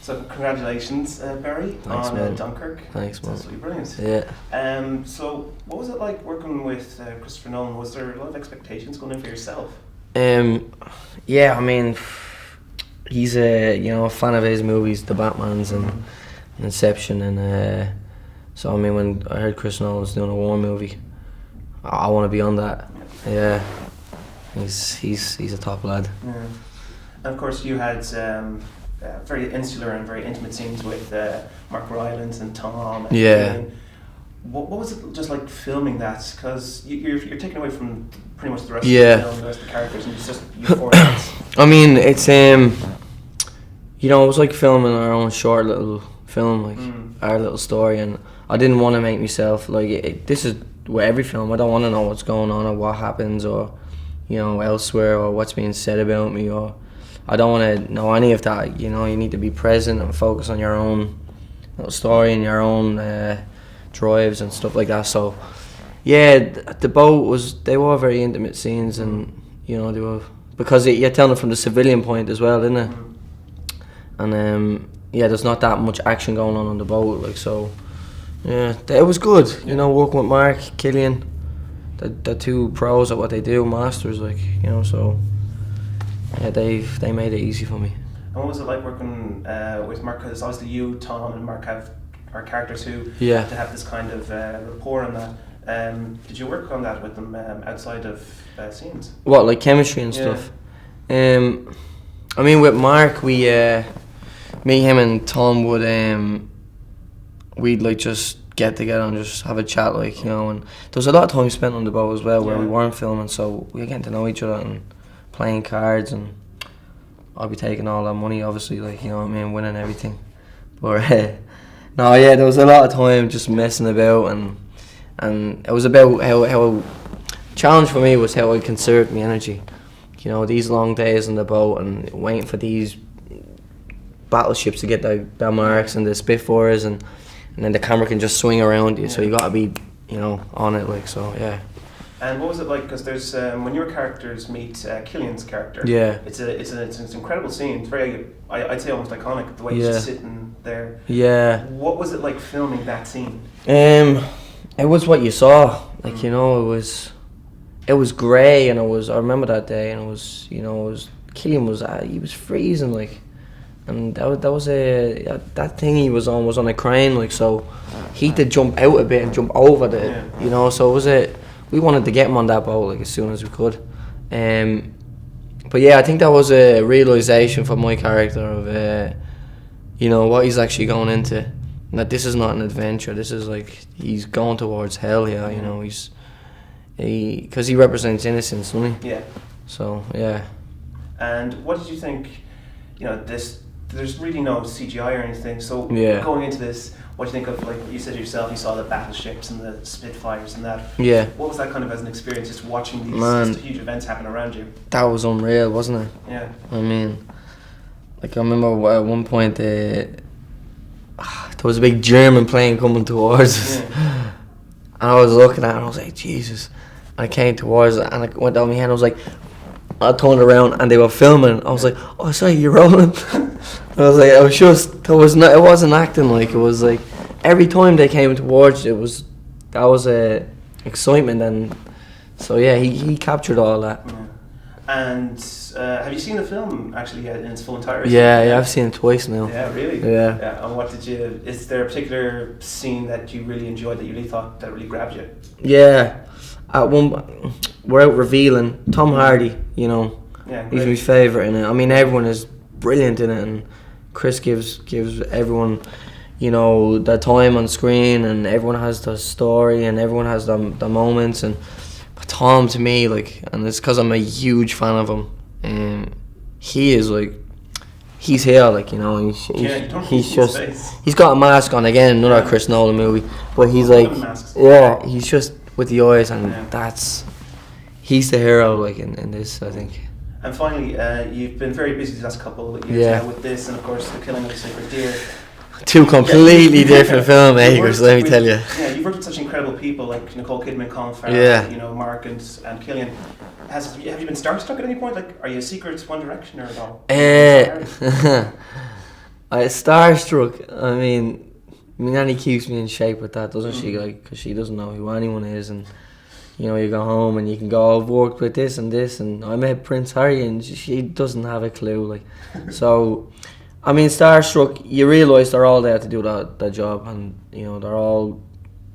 So congratulations, Barry, Thanks, on man. Dunkirk. Thanks, It's man. absolutely brilliant. Yeah. So what was it like working with Christopher Nolan? Was there a lot of expectations going in for yourself? Yeah, I mean, he's a fan of his movies, the Batmans and Inception, and so I mean, when I heard Chris Nolan was doing a war movie, I want to be on that. Yeah, he's a top lad. Yeah. And of course, you had very insular and very intimate scenes with Mark Rylance and Tom. And Yeah. Cillian. What was it just like filming that? Because you're taken away from pretty much the rest of the film, the rest of the characters, and it's just you four guys. I mean, it's it was like filming our own short little film, like our little story, and I didn't want to make myself like this is with every film. I don't want to know what's going on or what happens or elsewhere or what's being said about me, or I don't want to know any of that. You need to be present and focus on your own little story and your own drives and stuff like that. So yeah, the boat they were very intimate scenes, and they were, because you're telling it from the civilian point as well, isn't it? And there's not that much action going on the boat, like, so yeah, it was good, working with Mark, Cillian, the two pros at what they do, masters, like, so yeah, they made it easy for me. And what was it like working with Mark? Because obviously you, Tom, and Mark are characters who Yeah. have to have this kind of rapport and that. Did you work on that with them outside of scenes? What, like chemistry and stuff? I mean, with Mark, me, him, and Tom would we'd like just get together and just have a chat, like, and there was a lot of time spent on the boat as well where we weren't filming, so we were getting to know each other and playing cards, and I'd be taking all that money, obviously, like, winning everything. But no, yeah, there was a lot of time just messing about, and it was about how challenge for me was how I conserved my energy. These long days on the boat and waiting for these battleships to get the marks and the Spitfires, and then the camera can just swing around you, so you got to be on it, like, so yeah. And what was it like? Because there's when your characters meet Cillian's character. Yeah. It's an incredible scene. It's very, I'd say, almost iconic. The way he's just sitting there. Yeah. What was it like filming that scene? It was what you saw. Like, it was grey, and I remember that day, and Cillian was he was freezing, like, and that thing, he was almost on a crane, like, so he had to jump out a bit and jump over so it was we wanted to get him on that boat, like, as soon as we could. But yeah, I think that was a realisation for my character of what he's actually going into, and that this is not an adventure. This is like he's going towards hell here. Because he represents innocence, doesn't he? Yeah. So yeah. And what did you think? There's really no CGI or anything. So going into this, what do you think of, like you said yourself, you saw the battleships and the Spitfires and that. Yeah. What was that kind of as an experience, just watching these just huge events happen around you? That was unreal, wasn't it? Yeah. I mean, like, I remember at one point there was a big German plane coming towards us, and I was looking at it and I was like, Jesus. And I came towards it and I went down my hand. I was like, I turned around and they were filming. I was like, oh, sorry, you're rolling. I was like, it wasn't acting, like, it was like every time they came towards it that was a excitement, and so yeah, he captured all that. Yeah. And have you seen the film actually in its full entirety? Yeah, I've seen it twice now. Yeah, really? Yeah. And is there a particular scene that you really enjoyed, that you really thought that really grabbed you? Yeah. At one, we're out revealing Tom Hardy, he's my favourite in it. I mean, everyone is brilliant in it, and Chris gives everyone, their time on screen, and everyone has their story, and everyone has their moments. But Tom, to me, like, and it's because I'm a huge fan of him, he is like, he's here, like, he's got a mask on again, another Chris Nolan movie, but he's like, he's just with the eyes, and he's the hero, like, in this, I think. And finally, you've been very busy the last couple of years now with this, and of course, The Killing of the Sacred Deer. Two completely different filmmakers, let me tell you. Yeah, you've worked with such incredible people like Nicole Kidman, Colin Farrell, Mark and Cillian. Have you been starstruck at any point? Like, are you a secret One Directioner at all? Starstruck. I mean, Nanny keeps me in shape with that, doesn't she? Like, because she doesn't know who anyone is, and you know, you go home and you can go, I've worked with this and this, and I met Prince Harry, and she doesn't have a clue. Like, so, I mean, Starstruck. You realise they're all there to do that job, and you know, they're all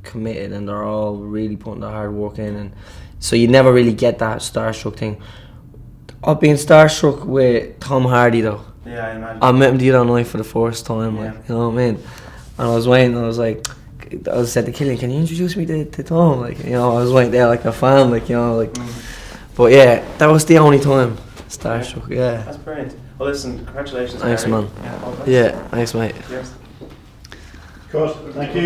committed and they're all really putting their hard work in, and so you never really get that starstruck thing. I've been starstruck with Tom Hardy though. Yeah, I imagine. I met him the other night for the first time, like, Yeah. you know what I mean? And I was waiting, I was like, I said to Cillian, can you introduce me to Tom? Like, you know, I was waiting there like a fan, like, you know, like. But yeah, that was the only time starstruck. Yeah. That's brilliant. Well, listen, congratulations. Thanks, Barry. man. Yeah, thanks, mate. Cheers. Good. Thank you.